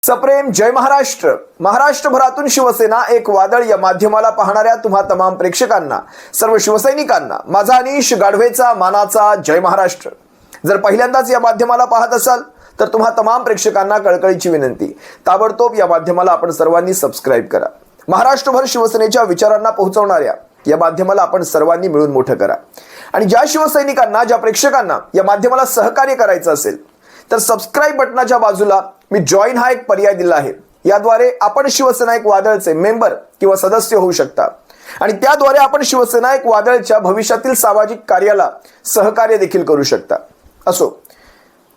सप्रेम जय महाराष्ट्र. महाराष्ट्रभरातून शिवसेना एक वादळ या माध्यमाला पाहणाऱ्या तुम्हा तमाम प्रेक्षकांना, सर्व शिवसैनिकांना माझा अनिश गाढवेचा मानाचा जय महाराष्ट्र. जर पहिल्यांदाच या माध्यमाला पाहत असाल तर तुम्हा तमाम प्रेक्षकांना कळकळीची विनंती, ताबडतोब या माध्यमाला आपण सर्वांनी सबस्क्राइब करा. महाराष्ट्रभर शिवसेनेच्या विचारांना पोहोचवणाऱ्या या माध्यमाला आपण सर्वांनी मिळून मोठं करा. आणि ज्या शिवसैनिकांना, ज्या प्रेक्षकांना या माध्यमाला सहकार्य करायचं असेल तर सबस्क्राइब बटनाच्या बाजूला मी जॉईन हा एक पर्याय दिला आहे. याद्वारे आपण शिवसेना एक वादळचे मेंबर किंवा सदस्य होऊ शकता आणि त्याद्वारे आपण शिवसेना एक वादळच्या भविष्यातील सामाजिक कार्याला सहकार्य देखील करू शकता. असो,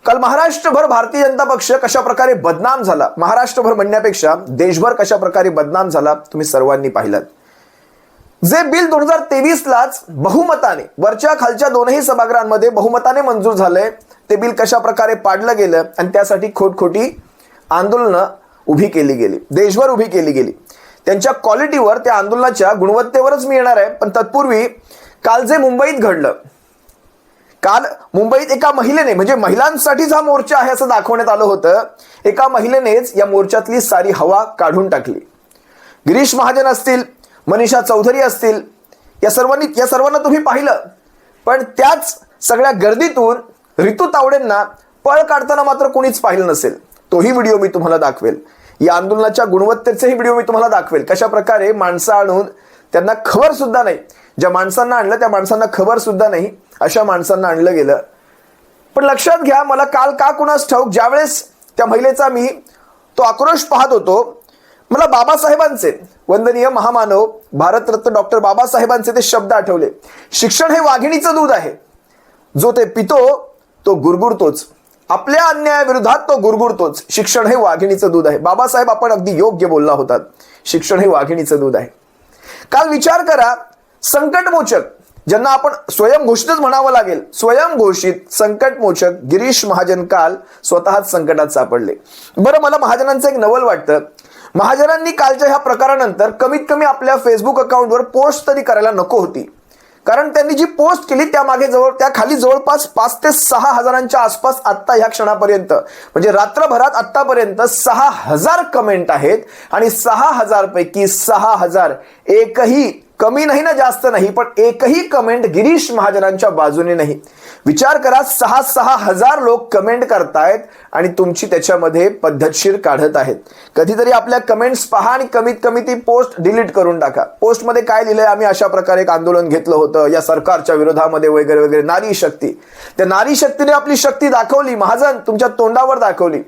काल महाराष्ट्रभर भारतीय जनता पक्ष कशा प्रकारे बदनाम झाला, महाराष्ट्रभर म्हणण्यापेक्षा देशभर कशा प्रकारे बदनाम झाला तुम्ही सर्वांनी पाहिलात. जे बिल 2023लाच बहुमताने वरच्या खालच्या दोनही सभागृहांमध्ये बहुमताने मंजूर झालंय, ते बिल कशा प्रकारे पाडलं गेलं आणि त्यासाठी खोटखोटी आंदोलनं उभी केली गेली, देशभर उभी केली गेली. त्यांच्या क्वालिटीवर, त्या आंदोलनाच्या गुणवत्तेवरच मी येणार आहे. पण तत्पूर्वी काल जे मुंबईत घडलं, काल मुंबईत एका महिलेने, म्हणजे महिलांसाठीच हा मोर्चा आहे असं दाखवण्यात आलं होतं, एका महिलेनेच या मोर्चातली सारी हवा काढून टाकली. गिरीश महाजन असतील, मनीषा चौधरी असतील, या सर्वांना तुम्ही पाहिलं. पण त्याच सगळ्या गर्दीतून रितू तावडेंना पळ काढताना मात्र कोणीच पाहिलं नसेल. तोही व्हिडिओ मी तुम्हाला दाखवेल. या आंदोलनाच्या गुणवत्तेचेही व्हिडिओ मी तुम्हाला दाखवेल. कशा प्रकारे माणसं आणून त्यांना खबर सुद्धा नाही, ज्या माणसांना आणलं त्या माणसांना खबर सुद्धा नाही, अशा माणसांना आणलं गेलं. पण लक्षात घ्या, मला काल का कुणास ठाऊक ज्यावेळेस त्या महिलेचा मी तो आक्रोश पाहत होतो, मला बाबासाहेबांचे, वंदनीय महामानव भारतरत्न डॉक्टर बाबासाहेबांचे ते शब्द आठवले. शिक्षण हे वाघिणीचं दूध आहे, जो ते पितो तो गुरगुरतोच, आपल्या अन्यायाविरोधात तो गुरगुरतोच. शिक्षण हे वाघिणीचं दूध आहे. बाबासाहेब, आपण अगदी योग्य बोलला होतात. शिक्षण हे वाघिणीचं दूध आहे. काल विचार करा, संकटमोचक, ज्यांना आपण स्वयंघोषितच म्हणावं लागेल, स्वयंघोषित संकटमोचक गिरीश महाजन काल स्वतःच संकटात सापडले. बरं, मला महाजनांचं एक नवल वाटतं. महाजनांनी कालच्या ह्या प्रकारानंतर कमीत कमी आपल्या फेसबुक अकाउंटवर पोस्ट तरी करायला नको होती. कारण त्यांनी जी पोस्ट केली त्या खाली जवळपास 5 ते 6 हजारांच्या आसपास आत्ता ह्या क्षणापर्यंत, म्हणजे रात्रभरात आत्तापर्यंत 6,000 कमेंट आहेत. आणि 6,000 पैकी 6,000 एकही, कमी नाही ना जास्त नाही, पण एकही कमेंट गिरीश महाजनांच्या बाजूने नाही. विचार करा, 6,000 लोक कमेंट करतायत आणि तुमची त्याच्यामध्ये पद्धतशीर काढत आहेत. कधीतरी आपल्या कमेंट्स पहा आणि कमीत कमी ती पोस्ट डिलीट करून टाका. पोस्टमध्ये काय लिहिलंय, आम्ही अशा प्रकारे एक आंदोलन घेतलं होतं या सरकारच्या विरोधामध्ये वगैरे वगैरे. नारी शक्ती, त्या नारी शक्तीने आपली शक्ती दाखवली. महाजन, तुमच्या तोंडावर दाखवली.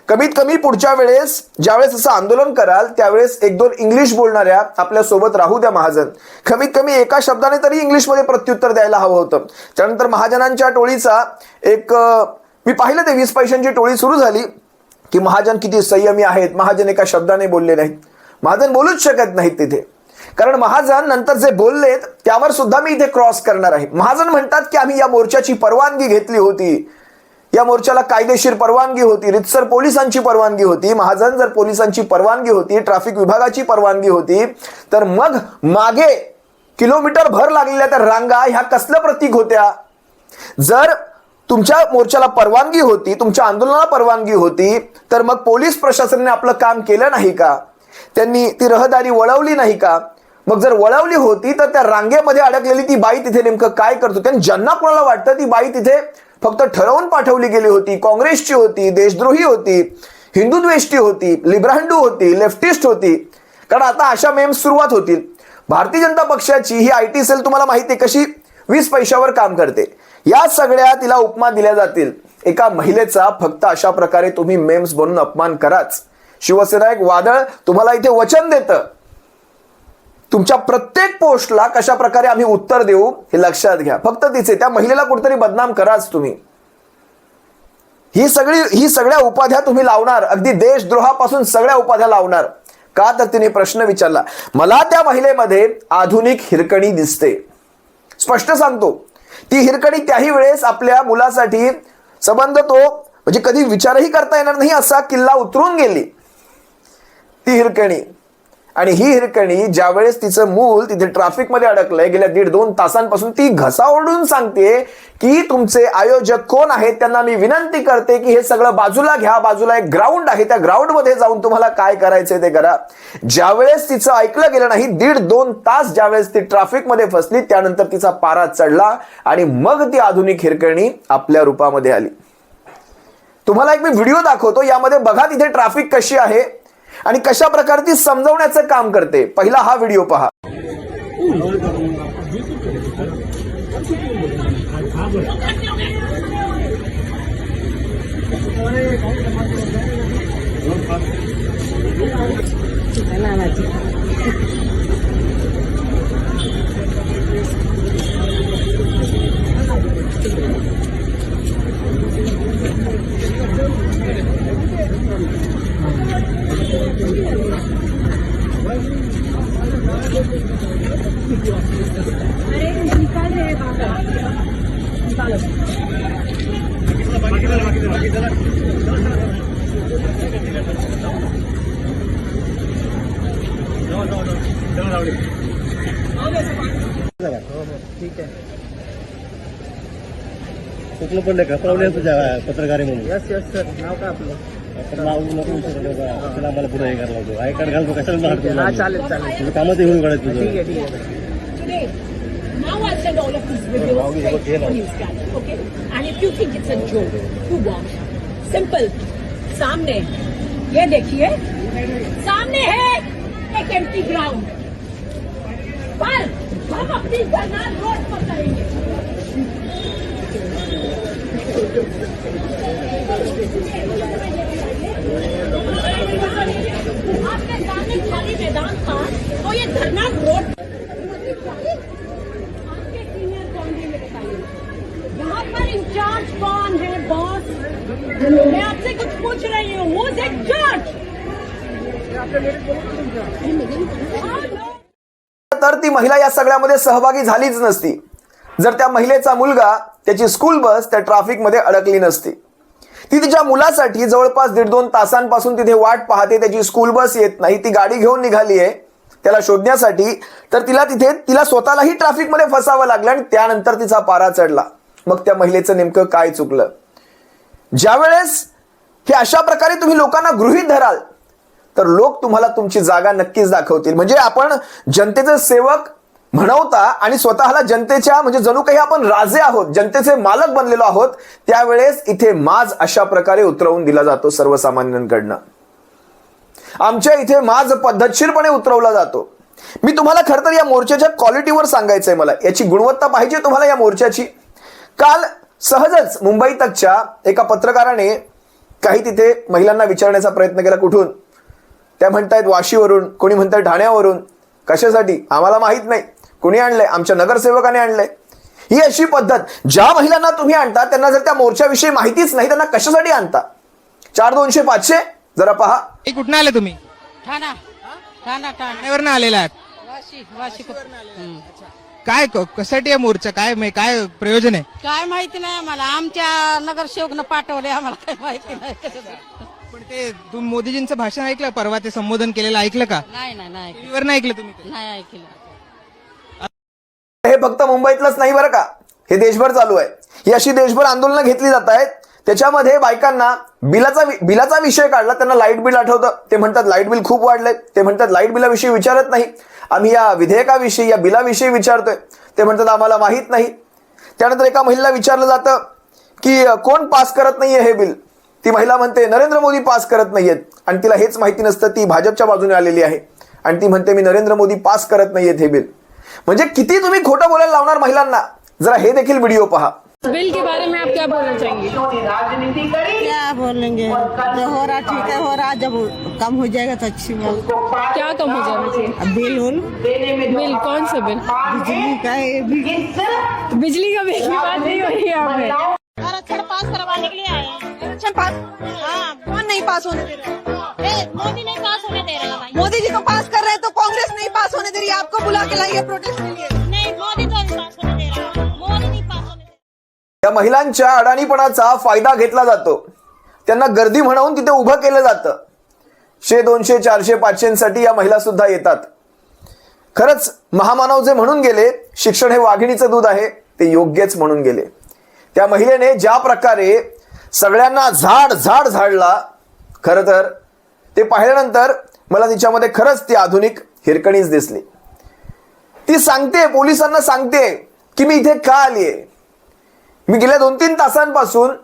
कमीत कमी पुढच्या वेळेस ज्यावेळेस असं आंदोलन कराल त्यावेळेस 1-2 इंग्लिश बोलणाऱ्या आपल्या सोबत राहू द्या महाजन. कमीत कमी एका शब्दाने तरी इंग्लिशमध्ये प्रत्युत्तर द्यायला हवं होतं. त्यानंतर महाजनांच्या टोळीचा एक, मी पाहिलं ते 20 पैशांची टोळी सुरू झाली की महाजन किती संयमी आहेत, महाजन एका शब्दाने बोलले नाहीत. महाजन बोलूच शकत नाहीत तिथे, कारण महाजन नंतर जे बोललेत त्यावर सुद्धा मी इथे क्रॉस करणार आहे. महाजन म्हणतात की आम्ही या मोर्चाची परवानगी घेतली होती, या मोर्चाला कायदेशीर परवानगी होती, रितसर पोलिसांची परवानगी होती. महाजन, जर पोलिसांची परवानगी होती, ट्रॅफिक विभागाची परवानगी होती, तर मग मागे किलोमीटर भर लागलेल्या त्या रांगा ह्या कसलं प्रतीक होत्या? जर तुमच्या मोर्चाला परवानगी होती, तुमच्या आंदोलनाला परवानगी होती, तर मग पोलीस प्रशासनाने आपलं काम केलं नाही का? त्यांनी ती रहदारी वळवली नाही का? मग जर वळवली होती तर त्या रांगेमध्ये अडकलेली ती बाई तिथे नेमकं काय करत होती? आणि ज्यांना कोणाला वाटतं ती बाई तिथे फक्त ठरवून पाठवली गेली होती, काँग्रेसची होती, देशद्रोही होती, हिंदुद्वेष्टी होती, लिब्रांडू होती, लेफ्टिस्ट होती, कारण आता अशा मेम्स सुरुवात होतील. भारतीय जनता पक्षाची ही IT सेल तुम्हाला माहिती आहे कशी 20 पैशावर काम करते. या सगळ्या तिला उपमा दिल्या जातील. एका महिलेचा फक्त अशा प्रकारे तुम्ही मेम्स बनवून अपमान कराच. शिवसेना एक वादळ तुम्हाला इथे वचन देतं. तुमच्या प्रत्येक पोस्टला कशा प्रकारे आम्ही उत्तर देऊ हे लक्षात घ्या. फक्त तिचे, त्या महिलेला कुठेतरी बदनाम कराच तुम्ही. ही सगळ्या उपाध्या तुम्ही लावणार, अगदी देशद्रोहापासून सगळ्या उपाध्या लावणार. का तर तिने प्रश्न विचारला. मला त्या महिलेमध्ये आधुनिक हिरकणी दिसते. स्पष्ट सांगतो, ती हिरकणी त्याही वेळेस आपल्या मुलासाठी संबंध तो, म्हणजे कधी विचारही करता येणार नाही असा किल्ला उतरून गेली ती हिरकणी. आणि ही हिरकणी ज्यावेळेस तिचं मूल तिथे ट्रॅफिकमध्ये अडकलंय, गेल्या 1.5-2 तासांपासून ती घसा ओढून सांगते की तुमचे आयोजक कोण आहेत, त्यांना मी विनंती करते की हे सगळं बाजूला घ्या, बाजूला एक ग्राउंड आहे, त्या ग्राउंडमध्ये जाऊन तुम्हाला काय करायचंय ते करा. ज्यावेळेस तिचं ऐकलं गेलं नाही, 1.5-2 तास ज्यावेळेस ती ट्रॅफिकमध्ये फसली, त्यानंतर तिचा पारा चढला आणि मग ती आधुनिक हिरकणी आपल्या रूपामध्ये आली. तुम्हाला एक मी व्हिडिओ दाखवतो, यामध्ये बघा तिथे ट्रॅफिक कशी आहे आणि कशा प्रकारे ती समजवण्याचं काम करते. पहिला हा व्हिडिओ पहा. ठीक आहे. कुठलं पण नाही का तुझ्या पत्रकार म्हणून. Yes yes sir. नाव काय आपलं? नाव नको त्याला आम्हाला पुढे हे करायला लागतो. आय कार्ड घालतो कशाला. हा चालेल चालेल. तुझं कामात येऊन काढायचं तुझं. ठीक आहे ठीक आहे. Now I send all of these videos straight to news channel, okay? And if you think it's a joke, to watch. Simple. सामने, ये देखिए, सामने है एक एम्प्टी ग्राउंड. पर हम अपनी धरना रोड पर करेंगे. आपके सामने खाली मैदान था, तो ये धरना रोड. यहाँ पर इंचार्ज कौन है बॉस? मैं आपसे कुछ पूछ रही हूँ. Who's in charge? तर ती महिला या सगळ्यामध्ये सहभागी झालीच नसती जर त्या महिलेचा मुलगा, त्याची स्कूल बस त्या ट्रॅफिकमध्ये अडकली नसती. ती तिच्या मुलासाठी जवळपास 1.5-2 तासांपासून तिथे वाट पाहते. त्याची स्कूल बस येत नाही, ती गाडी घेऊन निघाली आहे त्याला शोधण्यासाठी. तर तिला स्वतःलाही ट्रॅफिकमध्ये फसावं लागलं आणि त्यानंतर तिचा पारा चढला. मग त्या महिलेचं नेमकं काय चुकलं? ज्यावेळेस हे अशा प्रकारे तुम्ही लोकांना गृहीत धराल तर लोक तुम्हाला तुमची जागा नक्कीच दाखवतील. म्हणजे आपण जनतेचे सेवक म्हणवता आणि स्वतःला जनतेच्या म्हणजे जणू काही आपण राजे आहोत, जनतेचे मालक बनलेलो आहोत, त्यावेळेस इथे माज अशा प्रकारे उतरवून दिला जातो सर्वसामान्यांकडनं. आमच्या इथे माज पद्धतशीरपणे उतरवला जातो. मी तुम्हाला खरं तर या मोर्चाच्या क्वालिटीवर सांगायचंय. मला याची गुणवत्ता पाहिजे तुम्हाला या मोर्चाची. काल सहजच मुंबई तकच्या एका पत्रकाराने काही तिथे महिलांना विचारण्याचा प्रयत्न केला. कुठून? त्या म्हणतायत वाशीवरून, कोणी म्हणतात ठाण्यावरून. कशासाठी आम्हाला माहित नाही. कोणी आणलंय? आमच्या नगरसेवकाने आणलंय. ही अशी पद्धत. ज्या महिलांना तुम्ही आणता त्यांना जर त्या मोर्चाविषयी माहितीच नाही, त्यांना कशासाठी आणता? 4-200-500 जरा पहा. कुठनं आले तुम्ही? ठाणा ठाणा ठाण्यावरनं आलेला आहात. वाशी काय कशासाठी आहे मोर्चा? काय प्रयोजन आहे? काय माहिती नाही आम्हाला. आमच्या नगरसेवकनं पाठवले, आम्हाला काय माहिती नाही. पण ते तुम्ही मोदीजींचं भाषण ऐकलं परवा, ते संबोधन केलेलं ऐकलं का? नाही टीव्हीवर नाही ऐकलं तुम्ही ते? नाही ऐकलं. हे फक्त मुंबईतलंच नाही बरं का, हे देशभर चालू आहे. ही अशी देशभर आंदोलनं घेतली जात आहेत. त्याच्यामध्ये बायकांना बिलाचा विषय काढला. त्यांना लाईट बिल आठवतं, ते म्हणतात लाईट बिल खूप वाढलंय. ते म्हणतात लाईट बिलाविषयी विचारत नाही, आम्ही या विधेयकाविषयी या बिलाविषयी विचारतोय. ते म्हणतात आम्हाला माहित नाही. त्यानंतर एका महिलेला विचारलं जातं की कोण पास करत नाहीये हे बिल. ती महिला म्हणते नरेंद्र मोदी पास करत नाहीयेत आणि तिला हेच माहिती नसतं. ती भाजपच्या बाजूने आलेली आहे आणि ती म्हणते मी नरेंद्र मोदी पास करत नाहीयेत हे बिल. म्हणजे किती तुम्ही खोटं बोलायला लावणार महिलांना? जरा हे देखील व्हिडिओ पहा. बिल के बारे में आप क्या बोलना चाहेंगे? क्या बोलेंगे? जो हो रहा ठीक है, हो रहा. जब कम हो जाएगा तो अच्छी बात. क्या कम हो जाना चाहिए? बिल कौन सा बिल? बिजली का बिजली का बिल की बात नहीं हो रही है यहाँ पे. आरक्षण पास करवाने के लिए आए हैं. आरक्षण पास, हाँ, कौन नहीं पास होने दे रहा? मोदी नहीं पास होने दे रहा भाई. मोदी जी तो पास कर रहे हैं तो कांग्रेस नहीं पास होने दे रही है. आपको बुला के लाइए प्रोटेस्ट के लिए. नहीं, मोदी तो नहीं पास होने दे रहा. मोदी नहीं पास होने दे रहा. या महिलांच्या अडाणीपणाचा फायदा घेतला जातो. त्यांना गर्दी म्हणून तिथे उभं केलं जातं. 100, 200, 400, 500 या महिला सुद्धा येतात. खरंच महामानव जे म्हणून गेले शिक्षण हे वाघिणीचं दूध आहे ते योग्यच म्हणून गेले. त्या महिलेने ज्या प्रकारे सगळ्यांना झाडला, खरं तर ते पाहिल्यानंतर मला तिच्यामध्ये खरंच ती आधुनिक हिरकणीच दिसली. ती सांगते, पोलिसांना सांगते की मी इथे का आलीये, मी गेल्या 2-3 तासांपासून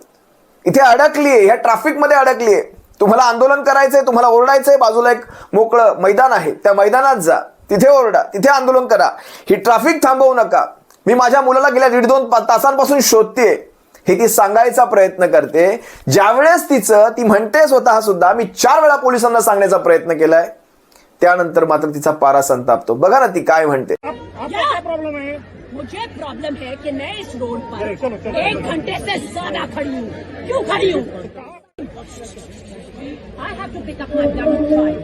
इथे अडकलीये, ह्या ट्रॅफिकमध्ये अडकलीये. तुम्हाला आंदोलन करायचंय, तुम्हाला ओरडायचंय, बाजूला एक मोकळं मैदान आहे, त्या मैदानात जा, तिथे ओरडा, तिथे आंदोलन करा, ही ट्रॅफिक थांबवू नका. मी माझ्या मुलाला गेल्या 1.5-2 तासांपासून शोधतेय, हे ती सांगायचा प्रयत्न करते. ज्यावेळेस ती म्हणते स्वतः सुद्धा मी 4 वेळा पोलिसांना सांगण्याचा प्रयत्न केलाय, त्यानंतर मात्र तिचा पारा संतापतो. बघा ना ती काय म्हणते. प्रॉब्लम है, मुझे प्रॉब्लम है कि मैं इस रोड पर 1 घंटे से ज्यादा खड़ी हूँ. क्यों खड़ी हूँ? I have to pick up my gun and fight.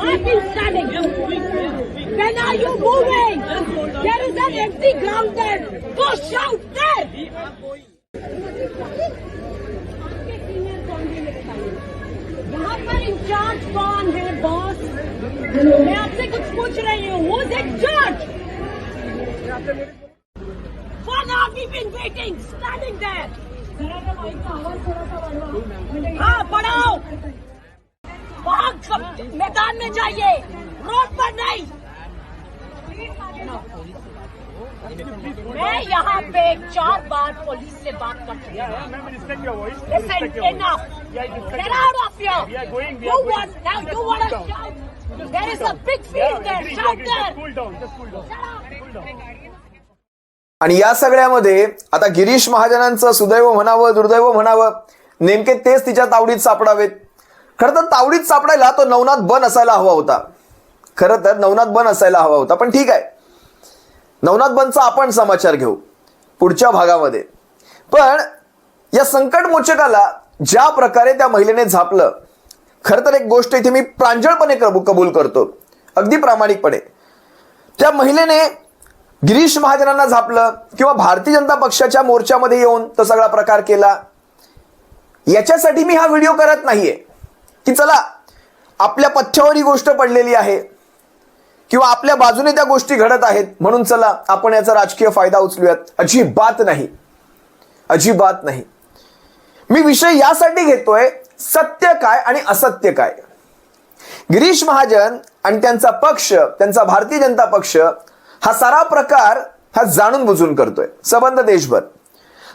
I've been standing. When are you moving? There is an empty ground there. Go shout there. यहाँ पर इंचार्ज कौन है बॉस? मैं आपसे कुछ पूछ रही हूँ. Who's in charge? For now we've been waiting, standing there. हाँ बढ़ाओ, वहाँ मैदान में जाइए, रोड पर नहीं. मैं यहाँ पे 4 बार पुलिस से बात कर चुकी हूँ. Listen, enough. Get out of here. You want now? You want to shout? There is a big field there. Shout there. Shut up. आणि या सगळ्यामध्ये आता गिरीश महाजनांचं सुदैव म्हणावं दुर्दैव म्हणावं, नेमके तेच तिच्या तावडीत सापडावेत. खरं तर तावडीत सापडायला तो नवनाथ बन असायला हवा होता. खरं तर नवनाथ बन असायला हवा होता, पण ठीक आहे, नवनाथ बनचा आपण समाचार घेऊ पुढच्या भागामध्ये. पण या संकटमोचकाला ज्या प्रकारे त्या महिलेने झापलं, खरं तर एक गोष्ट इथे मी प्रांजळपणे कबूल करतो, अगदी प्रामाणिकपणे. त्या महिलेने गिरीश महाजनांना झापलं किंवा भारतीय जनता पक्षाच्या मोर्चामध्ये येऊन तो सगळा प्रकार केला, याच्यासाठी मी हा व्हिडिओ करत नाहीये की चला आपल्या पथ्यावर ही गोष्ट पडलेली आहे किंवा आपल्या बाजूने त्या गोष्टी घडत आहेत म्हणून चला आपण याचा राजकीय फायदा उचलूयात. अजिबात नाही, अजिबात नाही. मी विषय यासाठी घेतोय सत्य काय आणि असत्य काय. गिरीश महाजन आणि त्यांचा पक्ष, त्यांचा भारतीय जनता पक्ष हा सारा प्रकार हा जाणून बुजून करतोय सबंध देशभर.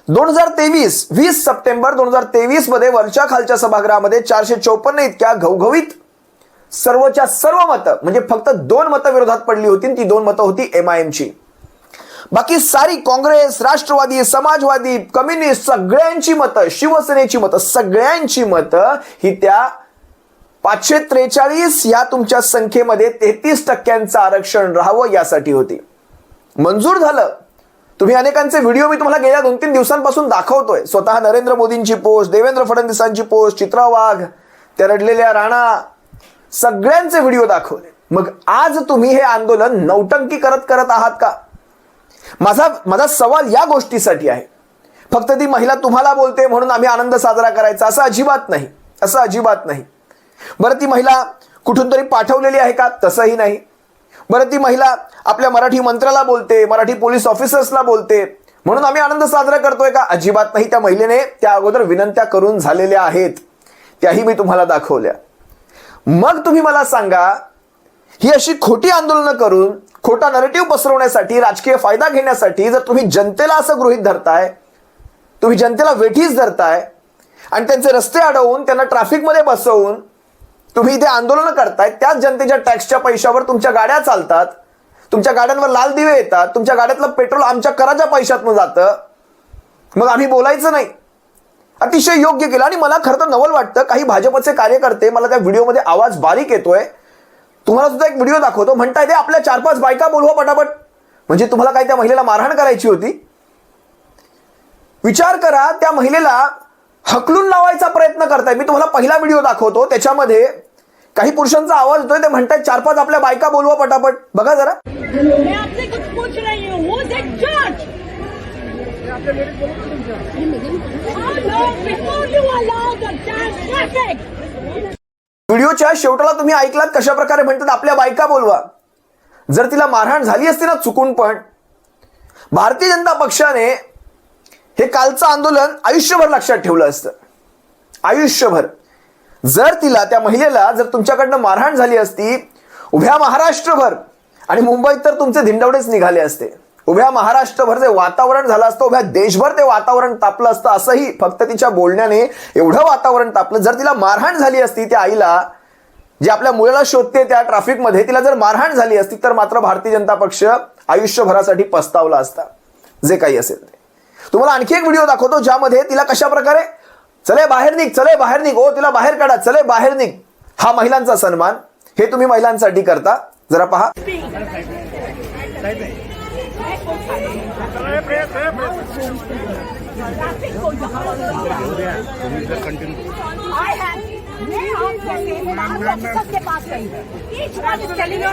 20 सप्टेंबर 2023 मध्ये वरच्या खालच्या सभागृहामध्ये 454 इतक्या घवघवीत सर्वच्या सर्व मतं, म्हणजे फक्त 2 मतं विरोधात पडली होती. ती 2 मतं होती MIMची. बाकी सारी काँग्रेस, राष्ट्रवादी, समाजवादी, कम्युनिस्ट सगळ्यांची मतं, शिवसेनेची मतं, सगळ्यांची मतं ही त्या 543 या तुमच्या संख्येमध्ये 33% आरक्षण राहावं यासाठी होती. मंजूर झालं. तुम्ही अनेकांचे व्हिडिओ मी तुम्हाला गेल्या 2-3 दिवसांपासून दाखवतोय. स्वतः नरेंद्र मोदींची पोस्ट, देवेंद्र फडणवीसांची पोस्ट, चित्रा वाघ, त्या रडलेल्या राणा, सगळ्यांचे व्हिडिओ दाखवले. मग आज तुम्ही हे आंदोलन नौटंकी करत आहात का? माझा सवाल या गोष्टीसाठी आहे. फक्त ती महिला तुम्हाला बोलते म्हणून आम्ही आनंद साजरा करायचा असं अजिबात नाही, असं अजिबात नाही. बरं ती महिला कुठून तरी पाठवलेली आहे का? तसंही नाही. बरं ती महिला आपल्या मराठी मंत्र्याला बोलते, मराठी पोलीस ऑफिसर्सला बोलते म्हणून आम्ही आनंद साजरा करतोय का? अजिबात नाही. त्या महिलेने त्या अगोदर विनंत्या करून झालेल्या आहेत, त्याही मी तुम्हाला दाखवल्या. मग तुम्ही मला सांगा, ही अशी खोटी आंदोलनं करून खोटा नरेटिव्ह पसरवण्यासाठी, राजकीय फायदा घेण्यासाठी जर तुम्ही जनतेला असं गृहीत धरताय, तुम्ही जनतेला वेठीस धरताय आणि त्यांचे रस्ते अडवून त्यांना ट्रॅफिकमध्ये बसवून तुम्ही इथे आंदोलन करताय, त्याच जनतेच्या टॅक्सच्या पैशावर तुमच्या गाड्या चालतात, तुमच्या गाड्यांवर लाल दिवे येतात, तुमच्या गाड्यातलं पेट्रोल आमच्या कराच्या पैशातून जातं, मग आम्ही बोलायचं नाही. अतिशय योग्य केलं. आणि मला खरं तर नवल वाटतं, काही भाजपचे कार्यकर्ते, मला त्या व्हिडिओमध्ये आवाज बारीक येतोय, तुम्हाला सुद्धा एक व्हिडिओ दाखवतो, म्हणताय ते आपल्या 4-5 बायका बोलवा पटापट. म्हणजे तुम्हाला काय त्या महिलेला मारहाण करायची होती? विचार करा, त्या महिलेला हकलून लावायचा प्रयत्न करताय. मी तुम्हाला पहिला व्हिडिओ दाखवतो, त्याच्यामध्ये काही पुरुषांचा आवाज येतोय, ते म्हणतायत 4-5 आपल्या बायका बोलवा पटापट. बघा जरा. मैं आपसे कुछ पूछ रही हूँ. Who's in charge? How long before you allow the damn traffic? व्हिडिओच्या शेवटाला तुम्ही ऐकलात कशा प्रकारे म्हणतात आपल्या बायका बोलवा. जर तिला मारहाण झाली असती ना चुकून पण, भारतीय जनता पक्षाने हे कालचं आंदोलन आयुष्यभर लक्षात ठेवलं असतं. आयुष्यभर. जर तिला, त्या महिलेला जर तुमच्याकडनं मारहाण झाली असती, उभ्या महाराष्ट्रभर, आणि मुंबईत तर तुमचे धिंडवडेच निघाले असते, उभ्या महाराष्ट्रभर जे वातावरण झालं असतं, उभ्या देशभर ते वातावरण तापलं असतं. असंही फक्त तिच्या बोलण्याने एवढं वातावरण तापलं. जर तिला मारहाण झाली असती, त्या आईला जे आपल्या मुलाला शोधते त्या ट्रॅफिकमध्ये, तिला जर मारहाण झाली असती तर मात्र भारतीय जनता पक्ष आयुष्यभरासाठी पस्तावला असता. जे काही असेल ते. तुम्हाला आणखी एक व्हिडिओ दाखवतो ज्यामध्ये तिला कशा प्रकारे चले बाहेर निघ, चले बाहेर निघ, ओ तिला बाहेर काढा, चले बाहेर निघ. हा महिलांचा सन्मान, हे तुम्ही महिलांसाठी करता. जरा पहा. सबके पास गई Each one is telling you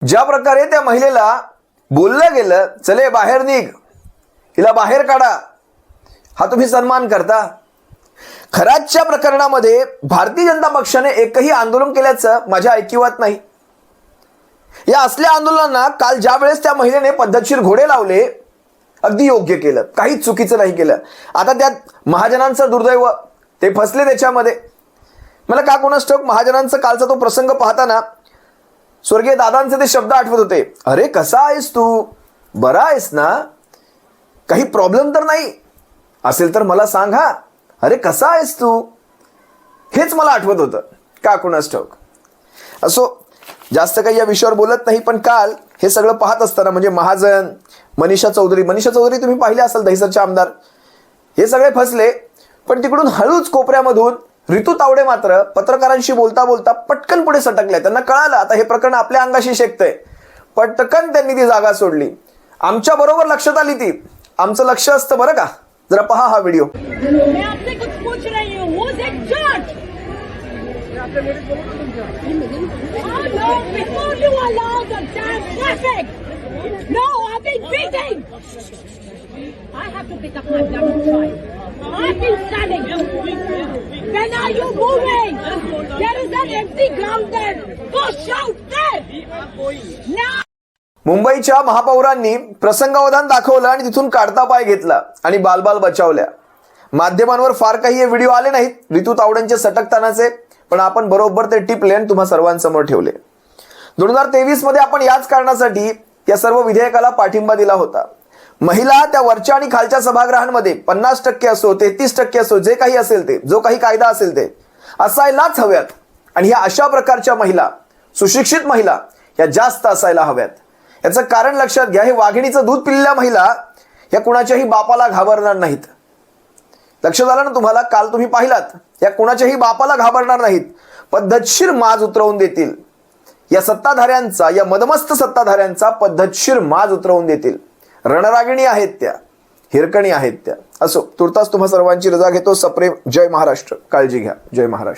ज्या प्रकारे त्या महिलेला बोललं गेलं, चले बाहेर निघ, हिला बाहेर काढा, हा तुम्ही सन्मान करता. खराजच्या प्रकरणामध्ये भारतीय जनता पक्षाने एकही आंदोलन केल्याचं माझ्या ऐकिवात नाही. या असल्या आंदोलनांना काल ज्या वेळेस त्या महिलेने पद्धतशीर घोडे लावले, अगदी योग्य केलं, काहीच चुकीचं नाही केलं. आता त्यात महाजनांचं दुर्दैव, ते फसले त्याच्यामध्ये. मला का कोणास ठाऊक महाजनांचं कालचा तो प्रसंग पाहताना स्वर्गीय दादांचे ते शब्द आठवत होते. अरे कसा आहेस तू, बरा आहेस ना, काही प्रॉब्लेम तर नाही, असेल तर मला सांग. हा, अरे कसा आहेस तू, हेच मला आठवत होतं. का कोणास ठाऊक. असो, जास्त काही या विषयावर बोलत नाही. पण काल हे सगळं पाहत असताना, म्हणजे महाजन, मनीषा चौधरी तुम्ही पाहिले असाल, दहिसरचे आमदार, हे सगळे फसले. पण तिकडून हळूच कोपऱ्यामधून ऋतू तावडे मात्र पत्रकारांशी बोलता बोलता पटकन पुढे सटकले. त्यांना कळालं आता हे प्रकरण आपल्या अंगाशी शेकतंय. पटकन त्यांनी ती जागा सोडली. आमच्या बरोबर लक्षात आली ती. आमचं लक्ष असतं बरं का. जरा पहा हा व्हिडिओ. मैं आपसे कुछ पूछ रही हूँ. Who's in charge? Oh no! Before you allow the damn traffic. No, I've been beating. I have to pick up my gun and try. I've been standing. When are you moving? There is an empty ground there. Go shout there. Now. मुंबईच्या महापौरांनी प्रसंगावधान दाखवलं आणि तिथून काढता पाय घेतला आणि बालबाल बचावल्या. माध्यमांवर फार काही हे व्हिडिओ आले नाहीत ऋतू तावडेंचे सटकतानाचे, पण आपण बरोबर ते टिपले आणि तुम्हा सर्वांसमोर ठेवले. 2023 मध्ये आपण याच कारणासाठी या सर्व विधेयकाला पाठिंबा दिला होता. महिला त्या वरच्या आणि खालच्या सभागृहांमध्ये 50% असो, 33% असो, जे काही असेल ते, जो काही कायदा असेल ते असायलाच हव्यात. आणि ह्या अशा प्रकारच्या महिला, सुशिक्षित महिला, या जास्त असायला हव्यात. याचं कारण लक्षात घ्या. हे वाघिणीचं दूध पिलेल्या महिला या कुणाच्याही बापाला घाबरणार नाहीत. लक्षात आलं ना तुम्हाला. काल तुम्ही पाहिलात, या कुणाच्याही बापाला घाबरणार नाहीत. पद्धतशीर माज उतरवून देतील. या सत्ताधाऱ्यांचा, या मदमस्त सत्ताधाऱ्यांचा पद्धतशीर माज उतरवून देतील. रणरागिणी आहेत त्या, हिरकणी आहेत त्या. असो, तुर्तास तुम्हा सर्वांची रजा घेतो. सप्रेम. जय महाराष्ट्र. काळजी घ्या. जय महाराष्ट्र.